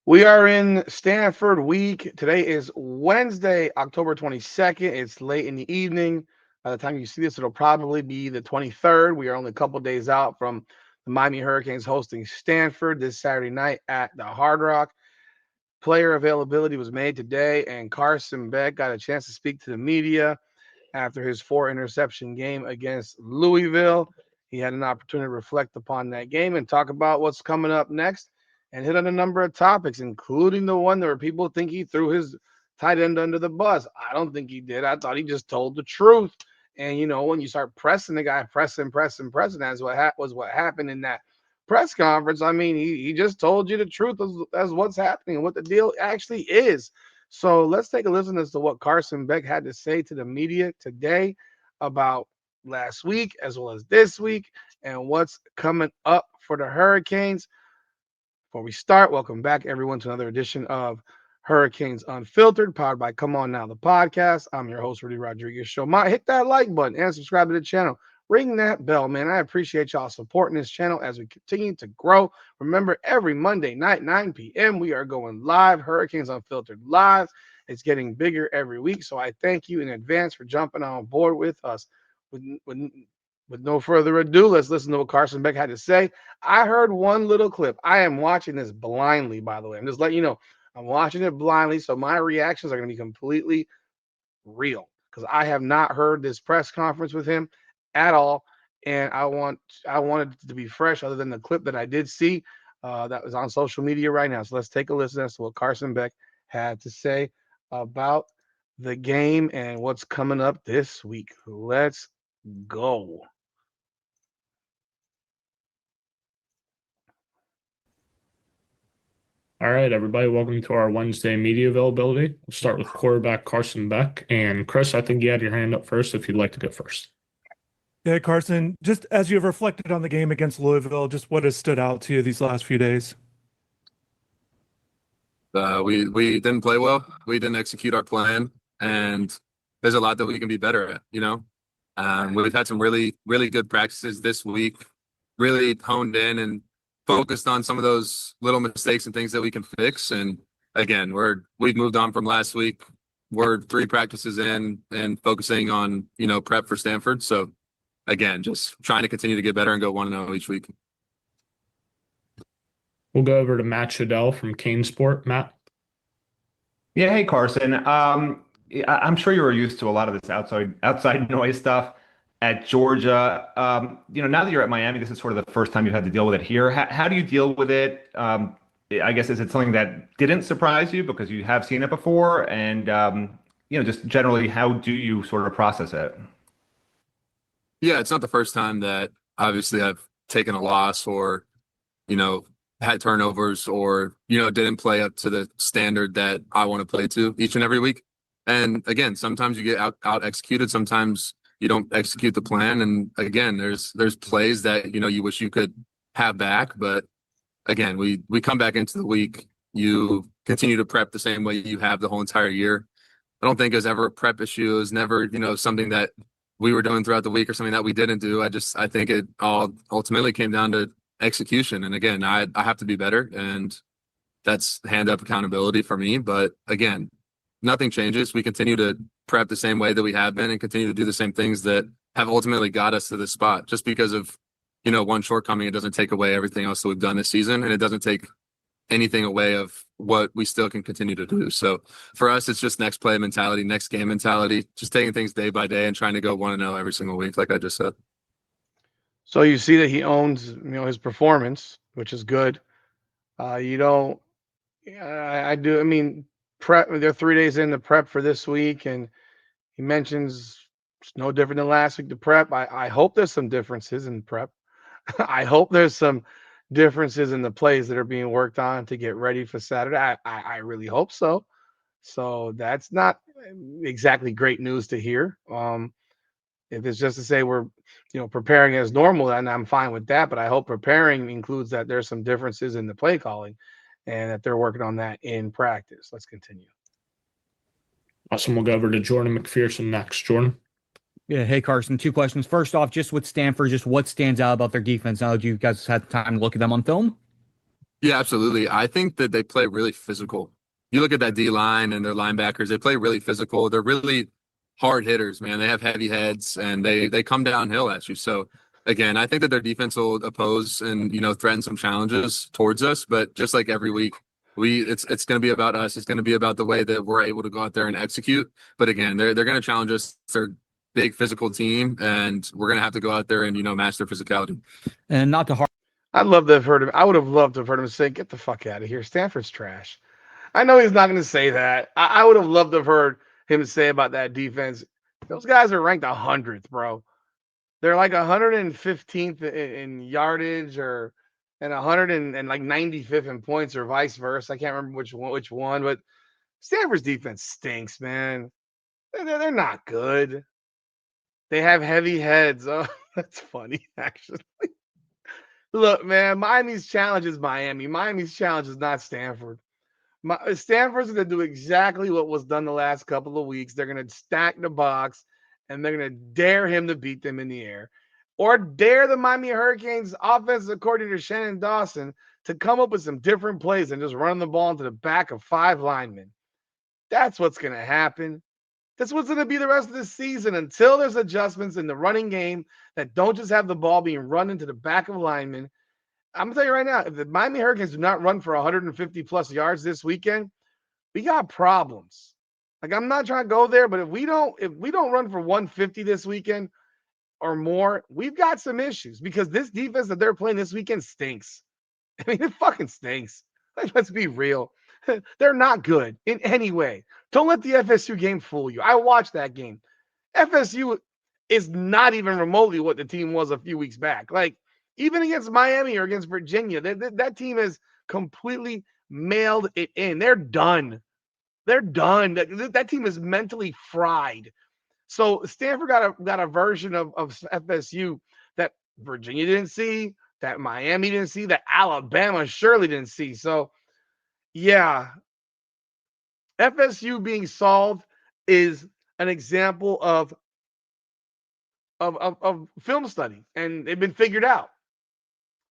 We are in Stanford week. Today is Wednesday, October 22nd. It's late in the evening. By the time you see this, it'll probably be the 23rd. We are only a couple days out from the Miami Hurricanes hosting Stanford this Saturday night at the Hard Rock. Player availability was made today, and Carson Beck got a chance to speak to the media after his 4-interception game against Louisville. He had an opportunity to reflect upon that game and talk about what's coming up next and hit on a number of topics, including the one where people think he threw his tight end under the bus. I don't think he did. I thought he just told the truth. And, when you start pressing the guy, pressing, that's what happened in that press conference. I mean, he just told you the truth as what's happening and what the deal actually is. So let's take a listen as to what Carson Beck had to say to the media today about last week as well as this week and what's coming up for the Hurricanes. Before we start, welcome back everyone to another edition of Hurricanes Unfiltered, powered by Come On Now, the podcast. I'm your host, Rudy Rodriguez Show. Hit that like button and subscribe to the channel. Ring that bell, man. I appreciate y'all supporting this channel as we continue to grow. Remember, every Monday night, 9 p.m., we are going live, Hurricanes Unfiltered Live. It's getting bigger every week, so I thank you in advance for jumping on board with us. With no further ado, let's listen to what Carson Beck had to say. I heard one little clip. I am watching this blindly, by the way. I'm just letting you know. I'm watching it blindly, so my reactions are going to be completely real because I have not heard this press conference with him at all, and I wanted it to be fresh other than the clip that I did see that was on social media right now. So let's take a listen as to what Carson Beck had to say about the game and what's coming up this week. Let's go. All right, everybody, welcome to our Wednesday media availability. We'll start with quarterback Carson Beck. And Chris, I think you had your hand up first if you'd like to go first. Yeah, Carson, just as you've reflected on the game against Louisville, just what has stood out to you these last few days? We didn't play well. We didn't execute our plan, and there's a lot that we can be better at, We've had some really, really good practices this week, really honed in and focused on some of those little mistakes and things that we can fix. And again, we've moved on from last week. We're 3 practices in and focusing on, prep for Stanford. So again, just trying to continue to get better and go 1-0 each week. We'll go over to Matt Shadell from Kane Sport. Matt. Yeah, hey Carson. I'm sure you were used to a lot of this outside noise stuff at Georgia. Now that you're at Miami, this is sort of the first time you've had to deal with it here. How do you deal with it? I guess, is it something that didn't surprise you because you have seen it before? And, just generally, how do you sort of process it? Yeah, it's not the first time that obviously I've taken a loss or, had turnovers or, didn't play up to the standard that I want to play to each and every week. And again, sometimes you get out executed. Sometimes you don't execute the plan. And again, there's plays that, you wish you could have back. But again, we come back into the week. You continue to prep the same way you have the whole entire year. I don't think there's ever a prep issue. It was never, something that we were doing throughout the week or something that we didn't do. I think it all ultimately came down to execution. And again, I have to be better, and that's hand up accountability for me. But again, nothing changes. We continue to prep the same way that we have been and continue to do the same things that have ultimately got us to this spot. Just because of, one shortcoming, it doesn't take away everything else that we've done this season. And it doesn't take anything away of what we still can continue to do. So for us, it's just next play mentality, next game mentality, just taking things day by day and trying to go 1-0 every single week, like I just said. So you see that he owns, his performance, which is good. I do. I mean, prep. They're 3 days in the prep for this week, and he mentions it's no different than last week. The prep. I hope there's some differences in prep. I hope there's some differences in the plays that are being worked on to get ready for Saturday. I really hope so. So that's not exactly great news to hear. If it's just to say we're, preparing as normal, then I'm fine with that. But I hope preparing includes that there's some differences in the play calling and that they're working on that in practice. Let's continue. Awesome. We'll go over to Jordan McPherson next. Jordan. Yeah. Hey, Carson, 2 questions. First off, just with Stanford, just what stands out about their defense now that you guys had time to look at them on film? Yeah, absolutely. I think that they play really physical. You look at that D line and their linebackers, they play really physical. They're really hard hitters, man. They have heavy heads and they come downhill at you. So again, I think that their defense will oppose and threaten some challenges towards us. But just like every week, it's going to be about us. It's going to be about the way that we're able to go out there and execute. But again, they're going to challenge us. They're a big physical team, and we're going to have to go out there and match their physicality. And not to I'd love to have heard him. I would have loved to have heard him say, "Get the fuck out of here. Stanford's trash." I know he's not going to say that. I would have loved to have heard him say about that defense. Those guys are ranked 100th, bro. They're like 115th in yardage and 100 and like 95th in points or vice versa. I can't remember which one, but Stanford's defense stinks, man. They're not good. They have heavy heads. Oh, that's funny, actually. Look, man, Miami's challenge is Miami. Miami's challenge is not Stanford. Stanford's going to do exactly what was done the last couple of weeks. They're going to stack the box, and they're going to dare him to beat them in the air, or dare the Miami Hurricanes offensive coordinator Shannon Dawson to come up with some different plays and just run the ball into the back of 5 linemen. That's what's going to happen. That's what's going to be the rest of the season until there's adjustments in the running game that don't just have the ball being run into the back of linemen. I'm gonna tell you right now, if the Miami Hurricanes do not run for 150 plus yards this weekend, we got problems. Like, I'm not trying to go there, but if we don't run for 150 this weekend or more, we've got some issues because this defense that they're playing this weekend stinks. I mean, it fucking stinks. Like, let's be real. They're not good in any way. Don't let the FSU game fool you. I watched that game. FSU is not even remotely what the team was a few weeks back. Like, even against Miami or against Virginia, that team has completely mailed it in. They're done. They're done. That team is mentally fried. So Stanford got a version of FSU that Virginia didn't see, that Miami didn't see, that Alabama surely didn't see. So, yeah, FSU being solved is an example of film study, and they've been figured out.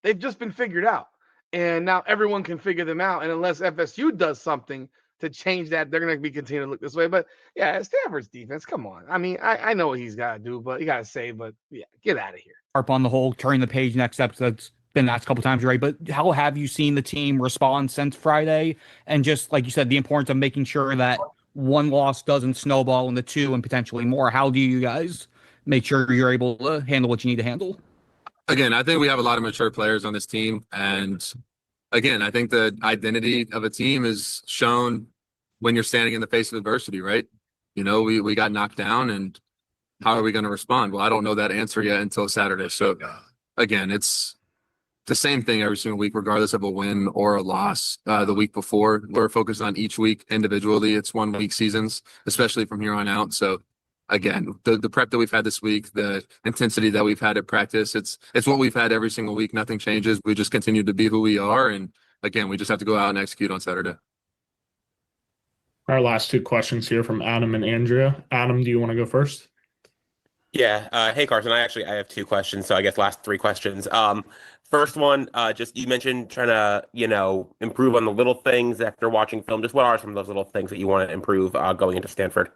They've just been figured out. And now everyone can figure them out. And unless FSU does something to change that, they're going to be continuing to look this way. But yeah, Stanford's defense, come on. I mean, I know what he's got to do, but you got to say, but yeah, get out of here. harp on the whole turning the page next episode. That's been asked a couple times, right? But how have you seen the team respond since Friday? And just like you said, the importance of making sure that one loss doesn't snowball into 2 and potentially more. How do you guys make sure you're able to handle what you need to handle? Again, I think we have a lot of mature players on this team. And again, I think the identity of a team is shown when you're standing in the face of adversity, right? We got knocked down, and how are we going to respond? Well, I don't know that answer yet until Saturday. So again, it's the same thing every single week, regardless of a win or a loss. The week before, we're focused on each week individually. It's 1 week seasons, especially from here on out. So again, the prep that we've had this week, the intensity that we've had at practice, it's what we've had every single week. Nothing changes. We just continue to be who we are. And again, we just have to go out and execute on Saturday. Our last 2 questions here from Adam and Andrea. Adam, do you want to go first? Yeah. Hey, Carson. I have 2 questions. So I guess last 3 questions. First one, just you mentioned trying to, improve on the little things after watching film. Just what are some of those little things that you want to improve going into Stanford?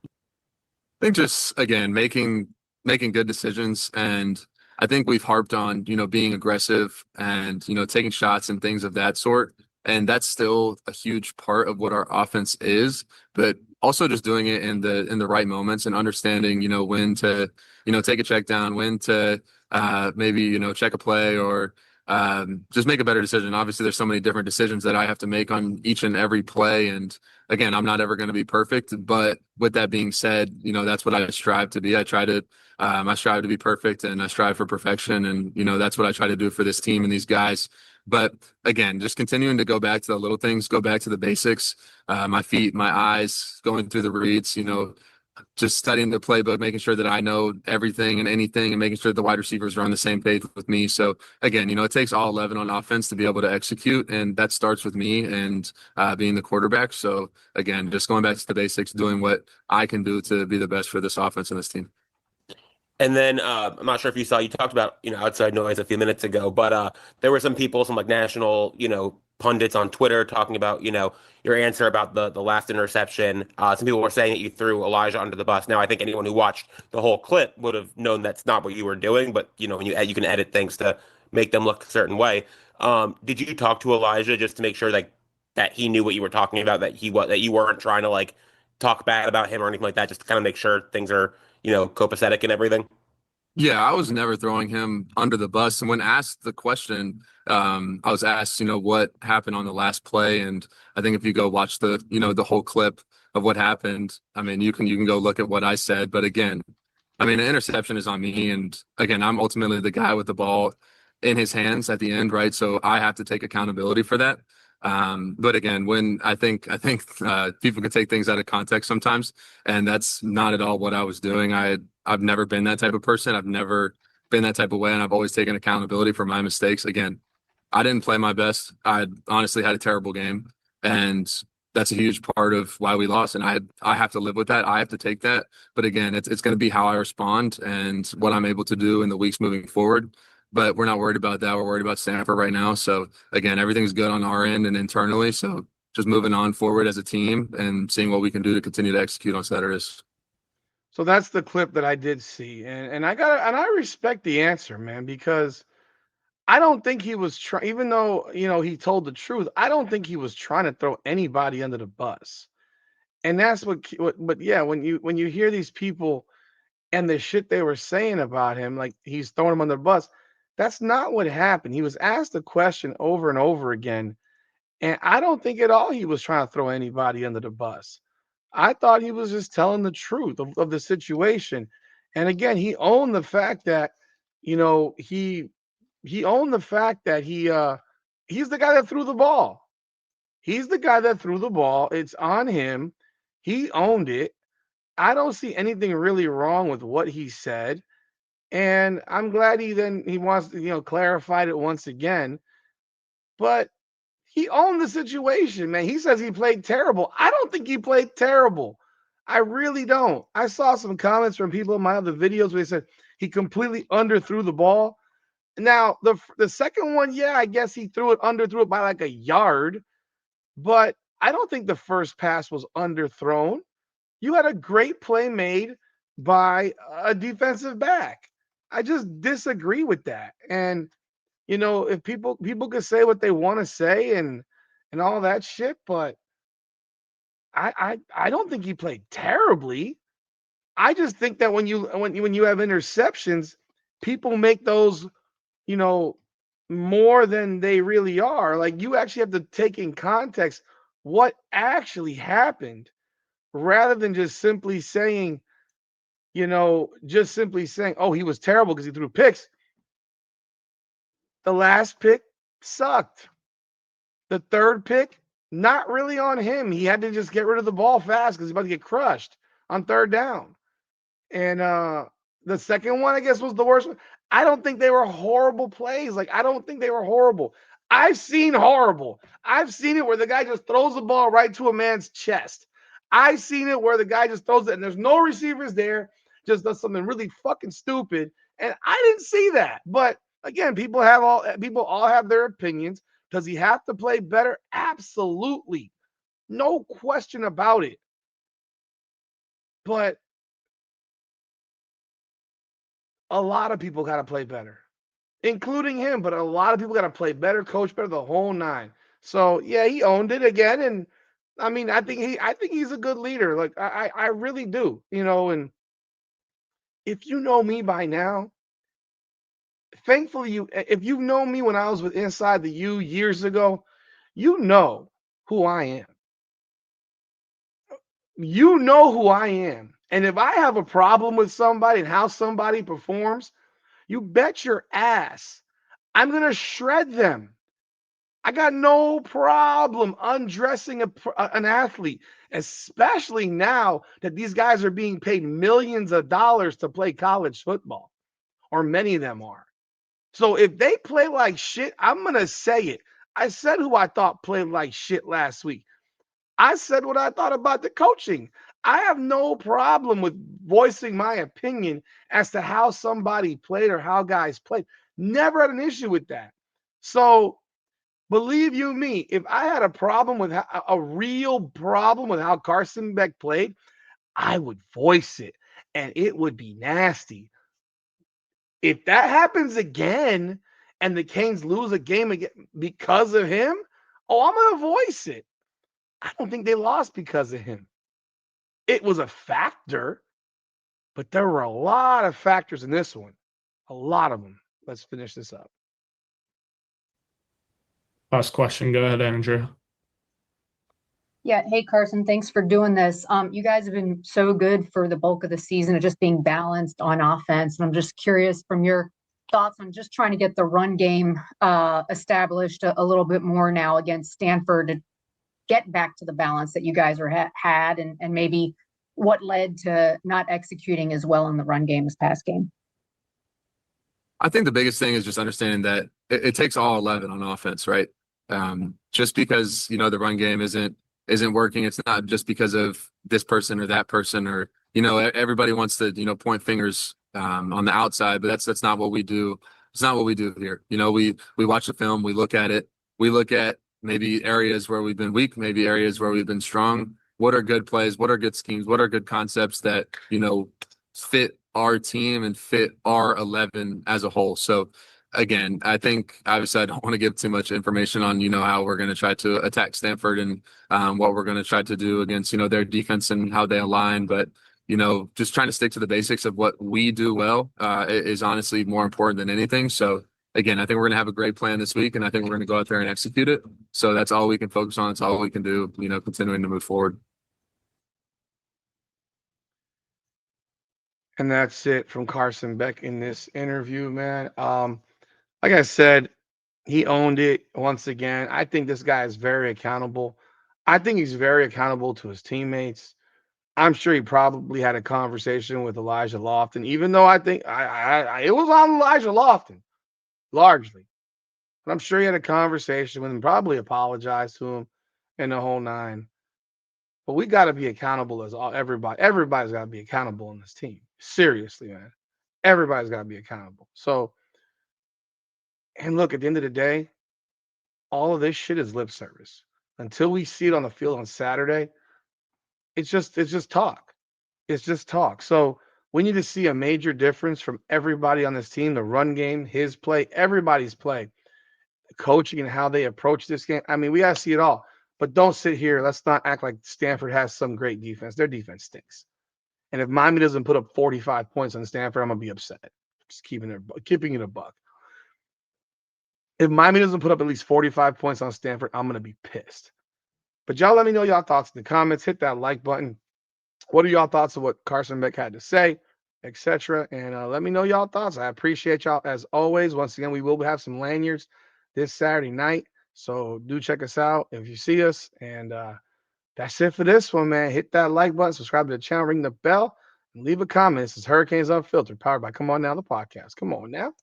I think just, again, making good decisions. And I think we've harped on, being aggressive and, taking shots and things of that sort. And that's still a huge part of what our offense is, but also just doing it in the right moments and understanding, when to, take a check down, when to maybe, check a play or just make a better decision. Obviously, there's so many different decisions that I have to make on each and every play. And again, I'm not ever going to be perfect, but with that being said, that's what I strive to be. I strive to be perfect, and I strive for perfection. And, that's what I try to do for this team and these guys. But again, just continuing to go back to the little things, go back to the basics, my feet, my eyes, going through the reads, just studying the playbook, making sure that I know everything and anything, and making sure the wide receivers are on the same page with me. So again, it takes all 11 on offense to be able to execute, and that starts with me and being the quarterback. So again, just going back to the basics, doing what I can do to be the best for this offense and this team. And then I'm not sure if you talked about, outside noise a few minutes ago, but there were some people, some like national, pundits on Twitter talking about, your answer about the last interception. Some people were saying that you threw Elijah under the bus. Now, I think anyone who watched the whole clip would have known that's not what you were doing, but when you can edit things to make them look a certain way. Did you talk to Elijah just to make sure like that he knew what you were talking about, that you weren't trying to like talk bad about him or anything like that, just to kind of make sure things are copacetic and everything? Yeah, I was never throwing him under the bus. And when asked the question, I was asked, what happened on the last play. And I think if you go watch the whole clip of what happened, I mean, you can go look at what I said. But again, I mean, an interception is on me. And again, I'm ultimately the guy with the ball in his hands at the end, right? So I have to take accountability for that. But again, when I think people can take things out of context sometimes, and that's not at all what I was doing. I've never been that type of person. I've never been that type of way, and I've always taken accountability for my mistakes. Again, I didn't play my best. I honestly had a terrible game, and that's a huge part of why we lost. And I have to live with that. I have to take that. But again, it's going to be how I respond and what I'm able to do in the weeks moving forward. But we're not worried about that. We're worried about Stanford right now. So again, everything's good on our end and internally. So just moving on forward as a team and seeing what we can do to continue to execute on Saturdays. So that's the clip that I did see, and I respect the answer, man, because I don't think he was trying. Even though he told the truth, I don't think he was trying to throw anybody under the bus. And that's what. But yeah, when you hear these people and the shit they were saying about him, like he's throwing him under the bus, that's not what happened. He was asked the question over and over again, and I don't think at all he was trying to throw anybody under the bus. I thought he was just telling the truth of the situation. And again, he owned the fact that, he owned the fact that he's the guy that threw the ball. He's the guy that threw the ball. It's on him. He owned it. I don't see anything really wrong with what he said. And I'm glad he wants to, clarified it once again. But he owned the situation, man. He says he played terrible. I don't think he played terrible. I really don't. I saw some comments from people in my other videos where they said he completely underthrew the ball. Now, the second one, yeah, I guess he threw it by like a yard, but I don't think the first pass was underthrown. You had a great play made by a defensive back. I just disagree with that. And if people can say what they want to say and all that shit, but I don't think he played terribly. I just think that when you have interceptions, people make those, more than they really are. Like you actually have to take in context what actually happened rather than just simply saying, oh, he was terrible because he threw picks. The last pick sucked. The third pick, not really on him. He had to just get rid of the ball fast because he's about to get crushed on third down. And the second one, I guess, was the worst one. I don't think they were horrible plays. Like, I don't think they were horrible. I've seen horrible. I've seen it where the guy just throws the ball right to a man's chest. I've seen it where the guy just throws it and there's no receivers there, just does something really fucking stupid. And I didn't see that. But again, people all have their opinions. Does he have to play better? Absolutely. No question about it. But a lot of people got to play better, including him. But a lot of people got to play better, coach better, the whole nine. So yeah, he owned it again. And I mean, I think he's a good leader. Like I really do, and if you know me by now, thankfully if you know me when I was with Inside the U years ago, you know who I am. You know who I am. And if I have a problem with somebody and how somebody performs, you bet your ass I'm going to shred them. I got no problem undressing an athlete, especially now that these guys are being paid millions of dollars to play college football, or many of them are. So if they play like shit, I'm going to say it. I said who I thought played like shit last week. I said what I thought about the coaching. I have no problem with voicing my opinion as to how somebody played or how guys played. Never had an issue with that. So believe you me, if I had a problem with a real problem with how Carson Beck played, I would voice it, and it would be nasty. If that happens again and the Canes lose a game again because of him, oh, I'm going to voice it. I don't think they lost because of him. It was a factor, but there were a lot of factors in this one. A lot of them. Let's finish this up. Last question. Go ahead, Andrew. Yeah. Hey, Carson, thanks for doing this. You guys have been so good for the bulk of the season of just being balanced on offense. And I'm just curious from your thoughts on just trying to get the run game established a little bit more now against Stanford to get back to the balance that you guys are had and maybe what led to not executing as well in the run game this past game. I think the biggest thing is just understanding that it takes all 11 on offense, right? Just because, the run game isn't working, it's not just because of this person or that person or, everybody wants to, point fingers on the outside, but that's not what we do. It's not what we do here. We watch the film, we look at it, we look at maybe areas where we've been weak, maybe areas where we've been strong. What are good plays? What are good schemes? What are good concepts that, fit our team and fit our 11 as a whole? So again, I think obviously I don't want to give too much information on, how we're going to try to attack Stanford and what we're going to try to do against, their defense and how they align. But, just trying to stick to the basics of what we do well is honestly more important than anything. So again, I think we're going to have a great plan this week, and I think we're going to go out there and execute it. So that's all we can focus on. It's all we can do, continuing to move forward. And that's it from Carson Beck in this interview, man. Like I said, he owned it once again. I think this guy is very accountable. I think he's very accountable to his teammates. I'm sure he probably had a conversation with Elijah Lofton, even though I think it was on Elijah Lofton largely. But I'm sure he had a conversation with him, probably apologized to him and the whole nine. But we got to be accountable as everybody. Everybody's got to be accountable in this team. Seriously, man. Everybody's got to be accountable. So, and look, at the end of the day, all of this shit is lip service. Until we see it on the field on Saturday, it's just talk. It's just talk. So we need to see a major difference from everybody on this team, the run game, his play, everybody's play, the coaching and how they approach this game. I mean, we got to see it all. But don't sit here. Let's not act like Stanford has some great defense. Their defense stinks. And if Miami doesn't put up 45 points on Stanford, I'm going to be upset. Just keeping it a buck. If Miami doesn't put up at least 45 points on Stanford, I'm going to be pissed. But y'all let me know y'all thoughts in the comments. Hit that like button. What are y'all thoughts of what Carson Beck had to say, etc.? And let me know y'all thoughts. I appreciate y'all as always. Once again, we will have some lanyards this Saturday night. So do check us out if you see us. And that's it for this one, man. Hit that like button, subscribe to the channel, ring the bell, and leave a comment. This is Hurricanes Unfiltered, powered by Come On Now, the podcast. Come on now.